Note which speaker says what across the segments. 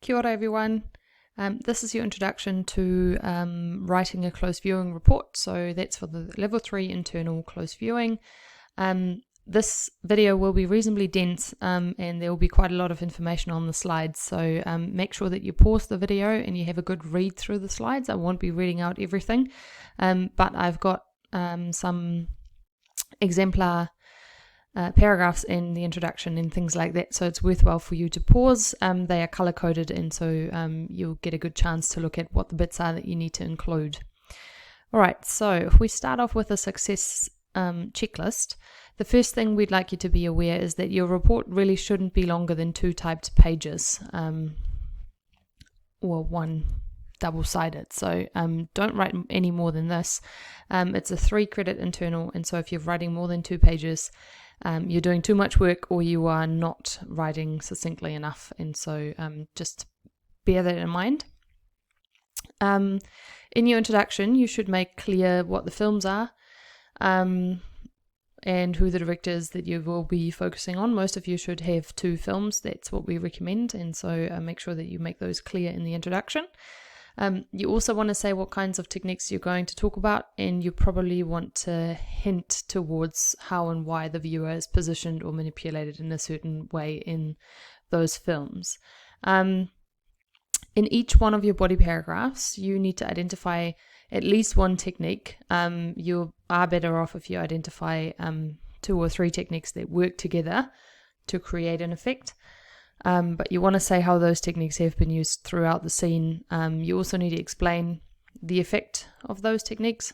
Speaker 1: Kia ora everyone. This is your introduction to writing a close viewing report. So that's for the level 3 internal close viewing. This video will be reasonably dense and there will be quite a lot of information on the slides. So make sure that you pause the video and you have a good read through the slides. I won't be reading out everything, but I've got some exemplar paragraphs in the introduction and things like that, so it's worthwhile for you to pause. They are color coded, and so you'll get a good chance to look at what the bits are that you need to include. Alright, so if we start off with a success checklist, the first thing we'd like you to be aware is that your report really shouldn't be longer than 2 typed pages, or 1 double-sided, so don't write any more than this. It's a 3-credit internal, and so if you're writing more than 2 pages, you're doing too much work or you are not writing succinctly enough, and so just bear that in mind. In your introduction, you should make clear what the films are and who the director is that you will be focusing on. Most of you should have 2 films, that's what we recommend, and so make sure that you make those clear in the introduction. You also want to say what kinds of techniques you're going to talk about, and you probably want to hint towards how and why the viewer is positioned or manipulated in a certain way in those films. In each one of your body paragraphs, you need to identify at least 1 technique. You are better off if you identify 2 or 3 techniques that work together to create an effect. But you want to say how those techniques have been used throughout the scene. You also need to explain the effect of those techniques.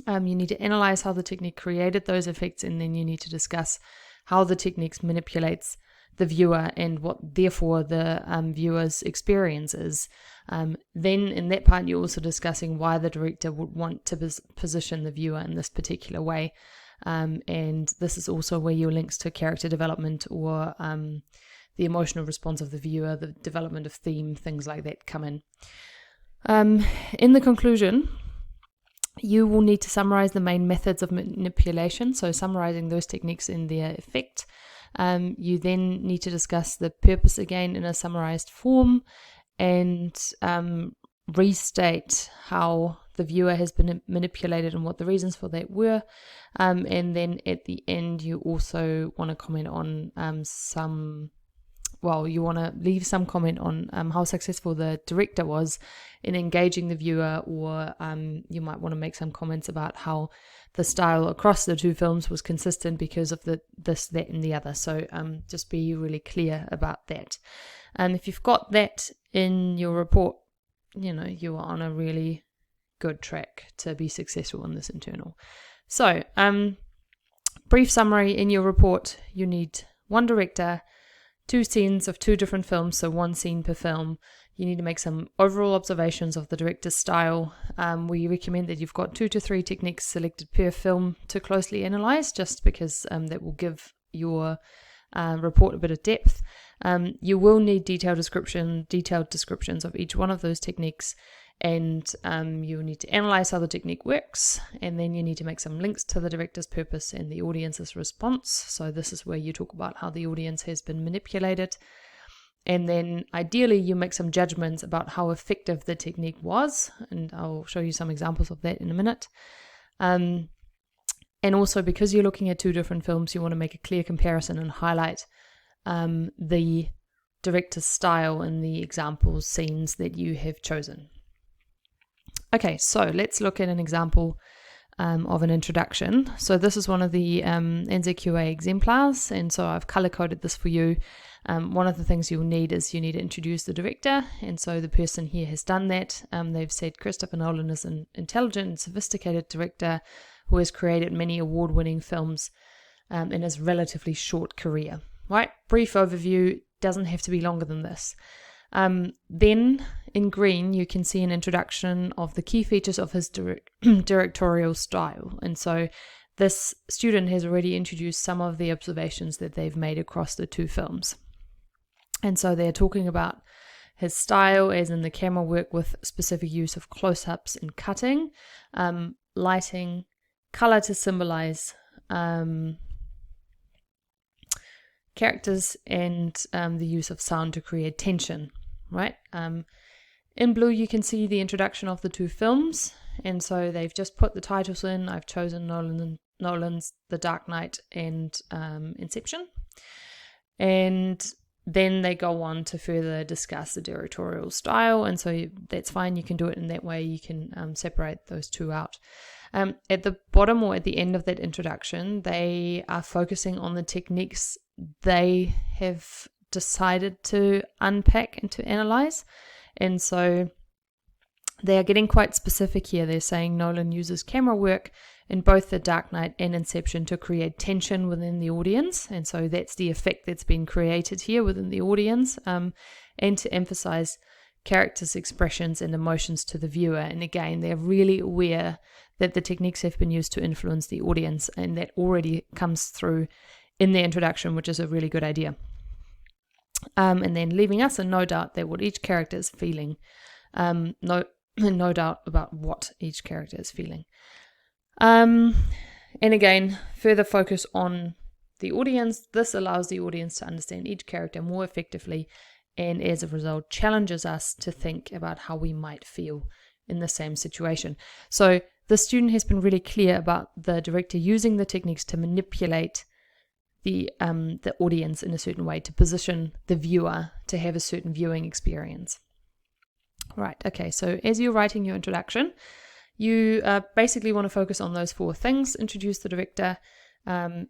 Speaker 1: You need to analyze how the technique created those effects, and then you need to discuss how the techniques manipulates the viewer and what therefore the viewer's experience is. Then in that part, you're also discussing why the director would want to position the viewer in this particular way. And this is also where your links to character development or the emotional response of the viewer, the development of theme, things like that come in. In the conclusion, you will need to summarize the main methods of manipulation, so summarizing those techniques in their effect. You then need to discuss the purpose again in a summarized form and restate how the viewer has been manipulated and what the reasons for that were. And then at the end, you also want to comment on you want to leave some comment on how successful the director was in engaging the viewer, or you might want to make some comments about how the style across the 2 films was consistent because of this, that, and the other. So just be really clear about that. And if you've got that in your report, you are on a really good track to be successful in this internal. So, brief summary in your report: you need 1 director, 2 scenes of 2 different films, so 1 scene per film. You need to make some overall observations of the director's style. We recommend that you've got 2 to 3 techniques selected per film to closely analyze, just because that will give your report a bit of depth. You will need detailed descriptions of each one of those techniques, and you'll need to analyze how the technique works, and then you need to make some links to the director's purpose and the audience's response. So this is where you talk about how the audience has been manipulated, and then ideally you make some judgments about how effective the technique was, and I'll show you some examples of that in a minute. And also, because you're looking at 2 different films, you want to make a clear comparison and highlight the director's style in the example scenes that you have chosen. Okay, so let's look at an example of an introduction. So this is one of the NZQA exemplars, and so I've color-coded this for you. One of the things you'll need is you need to introduce the director, and so the person here has done that. They've said Christopher Nolan is an intelligent and sophisticated director who has created many award-winning films in his relatively short career. Right? Brief overview, doesn't have to be longer than this. Then in green, you can see an introduction of the key features of his directorial style. And so this student has already introduced some of the observations that they've made across the 2 films. And so they're talking about his style, as in the camera work with specific use of close-ups and cutting, lighting, color to symbolize characters and the use of sound to create tension, right? In blue, you can see the introduction of the two films, and so they've just put the titles in. I've chosen Nolan's The Dark Knight and Inception, and then they go on to further discuss the directorial style, and so that's fine. You can do it in that way. You can separate those two out. At the bottom or at the end of that introduction, they are focusing on the techniques they have decided to unpack and to analyze. And so they are getting quite specific here. They're saying Nolan uses camera work in both The Dark Knight and Inception to create tension within the audience. And so that's the effect that's been created here within the audience, and to emphasize characters' expressions and emotions to the viewer. And again, they're really aware that the techniques have been used to influence the audience, and that already comes through in the introduction, which is a really good idea. And then leaving us in no doubt that what each character is feeling, no doubt about what each character is feeling. And again, further focus on the audience. This allows the audience to understand each character more effectively, and as a result challenges us to think about how we might feel in the same situation. So the student has been really clear about the director using the techniques to manipulate the audience in a certain way, to position the viewer to have a certain viewing experience. Right, okay, so as you're writing your introduction, you basically want to focus on those four things: introduce the director,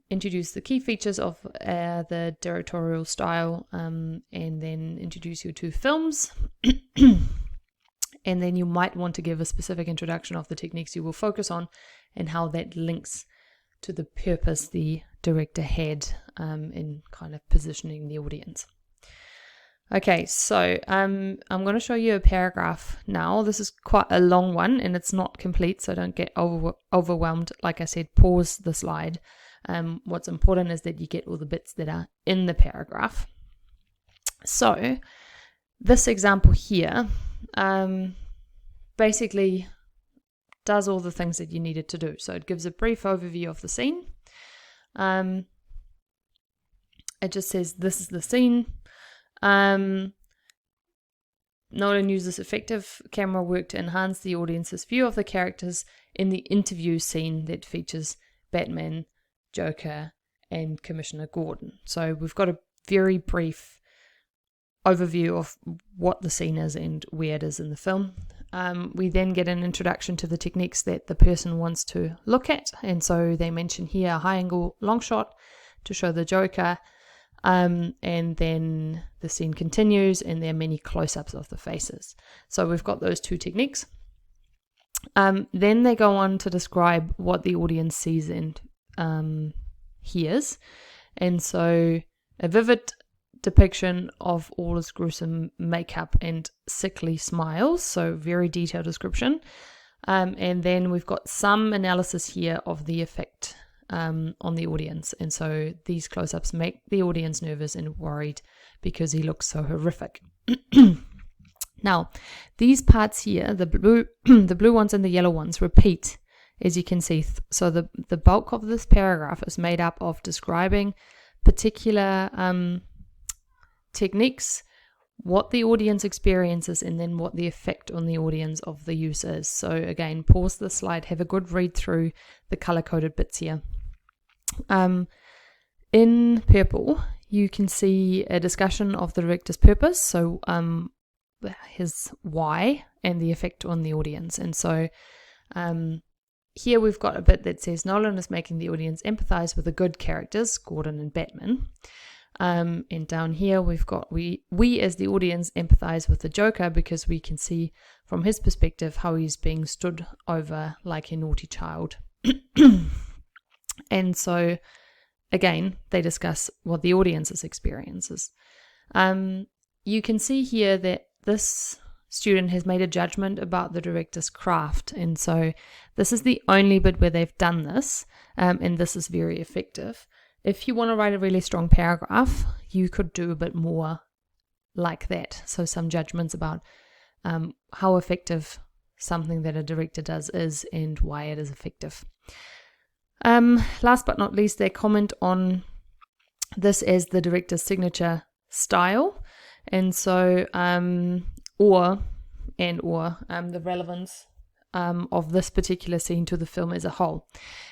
Speaker 1: introduce the key features of the directorial style, and then introduce your two films. And then you might want to give a specific introduction of the techniques you will focus on and how that links to the purpose the director had in kind of positioning the audience. Okay, so I'm going to show you a paragraph now. This is quite a long one and it's not complete, so don't get overwhelmed. Like I said, pause the slide. What's important is that you get all the bits that are in the paragraph. So this example here basically does all the things that you need it to do. So it gives a brief overview of the scene. It just says this is the scene. Nolan uses effective camera work to enhance the audience's view of the characters in the interview scene that features Batman, Joker, and Commissioner Gordon. So we've got a very brief overview of what the scene is and where it is in the film. We then get an introduction to the techniques that the person wants to look at, and so they mention here a high angle long shot to show the Joker, and then the scene continues and there are many close-ups of the faces. So we've got those two techniques. Then they go on to describe what the audience sees and hears, and so a vivid depiction of all his gruesome makeup and sickly smiles, so very detailed description. And then we've got some analysis here of the effect on the audience, and so these close-ups make the audience nervous and worried because he looks so horrific. Now, these parts here, the blue ones and the yellow ones, repeat, as you can see. So the bulk of this paragraph is made up of describing particular techniques, what the audience experiences, and then what the effect on the audience of the use is. So again, pause the slide, have a good read through the color-coded bits here. In purple, you can see a discussion of the director's purpose, so his why and the effect on the audience. And so here we've got a bit that says Nolan is making the audience empathize with the good characters, Gordon and Batman. And down here we've got we as the audience empathize with the Joker because we can see from his perspective how he's being stood over like a naughty child. And so again, they discuss what the audience's experiences. You can see here that this student has made a judgment about the director's craft, and so this is the only bit where they've done this, and this is very effective. If you want to write a really strong paragraph, you could do a bit more like that. So some judgments about how effective something that a director does is and why it is effective. Last but not least, they comment on this as the director's signature style, and so or the relevance of this particular scene to the film as a whole.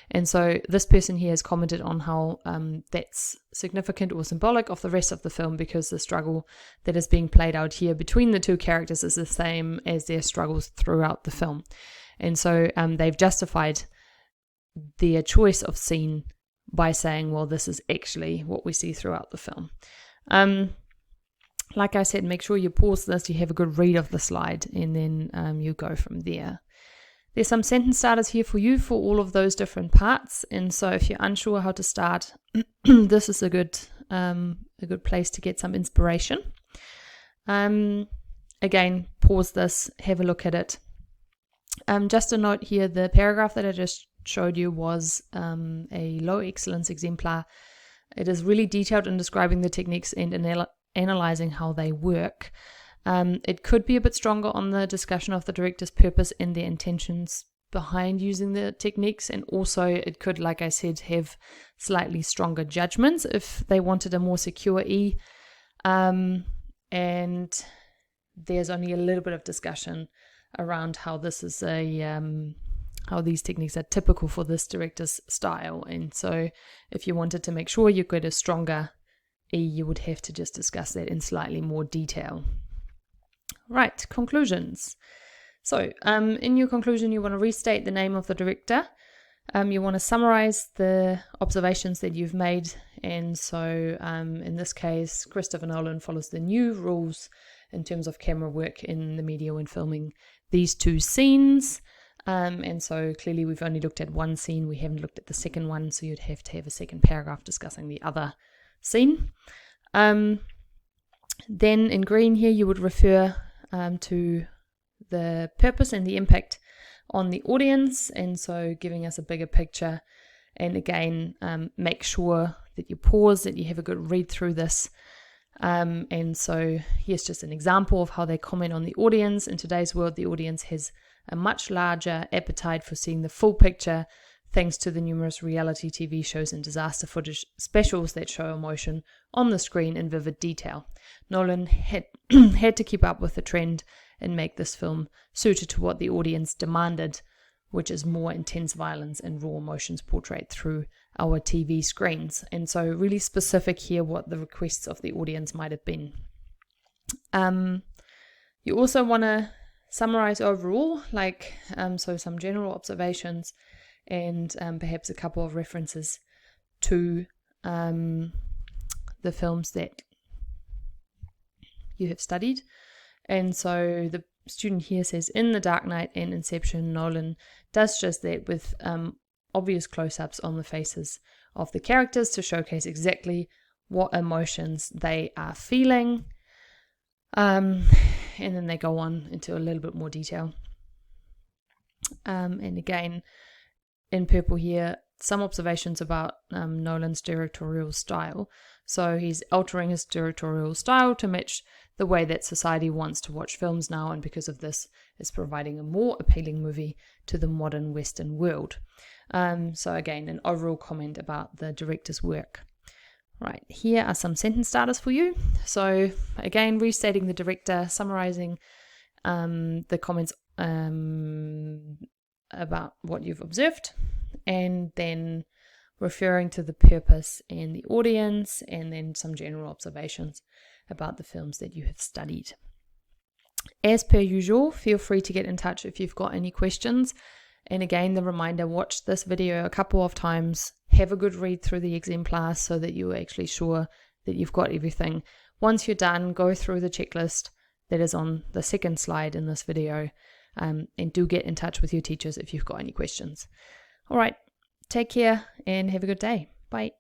Speaker 1: And so this person here has commented on how that's significant or symbolic of the rest of the film, because the struggle that is being played out here between the two characters is the same as their struggles throughout the film. And so they've justified their choice of scene by saying, well, this is actually what we see throughout the film. Like I said, make sure you pause this, you have a good read of the slide, and then you go from there. There's some sentence starters here for you for all of those different parts, and so if you're unsure how to start, this is a good place to get some inspiration. Again, pause this, have a look at it. Just a note here, the paragraph that I just showed you was a low excellence exemplar. It is really detailed in describing the techniques and analyzing how they work. It could be a bit stronger on the discussion of the director's purpose and their intentions behind using the techniques, and also it could, like I said, have slightly stronger judgments if they wanted a more secure E. And there's only a little bit of discussion around how this is how these techniques are typical for this director's style. And so if you wanted to make sure you get a stronger E, you would have to just discuss that in slightly more detail. Right, conclusions. So in your conclusion, you want to restate the name of the director. You want to summarize the observations that you've made. And so in this case, Christopher Nolan follows the new rules in terms of camera work in the media when filming these two scenes. And so clearly we've only looked at one scene. We haven't looked at the second one. So you'd have to have a second paragraph discussing the other scene. Then in green here, you would refer to the purpose and the impact on the audience, and so giving us a bigger picture. And again, make sure that you pause, that you have a good read through this. And so here's just an example of how they comment on the audience. In today's world, the audience has a much larger appetite for seeing the full picture, thanks to the numerous reality TV shows and disaster footage specials that show emotion on the screen in vivid detail. Nolan had to keep up with the trend and make this film suited to what the audience demanded, which is more intense violence and raw emotions portrayed through our TV screens. And so really specific here what the requests of the audience might have been. You also want to summarize overall, so some general observations and perhaps a couple of references to the films that you have studied. And so the student here says, in The Dark Knight and Inception, Nolan does just that with obvious close-ups on the faces of the characters to showcase exactly what emotions they are feeling. And then they go on into a little bit more detail. And again, in purple here, some observations about Nolan's directorial style. So he's altering his directorial style to match the way that society wants to watch films now, and because of this is providing a more appealing movie to the modern Western world. So again, an overall comment about the director's work. Right, here are some sentence starters for you. So again, restating the director, summarizing the comments about what you've observed, and then referring to the purpose and the audience, and then some general observations about the films that you have studied. As per usual, feel free to get in touch if you've got any questions. And again, the reminder, watch this video a couple of times, have a good read through the exemplar so that you're actually sure that you've got everything. Once you're done, go through the checklist that is on the second slide in this video, and do get in touch with your teachers if you've got any questions. All right, take care and have a good day. Bye.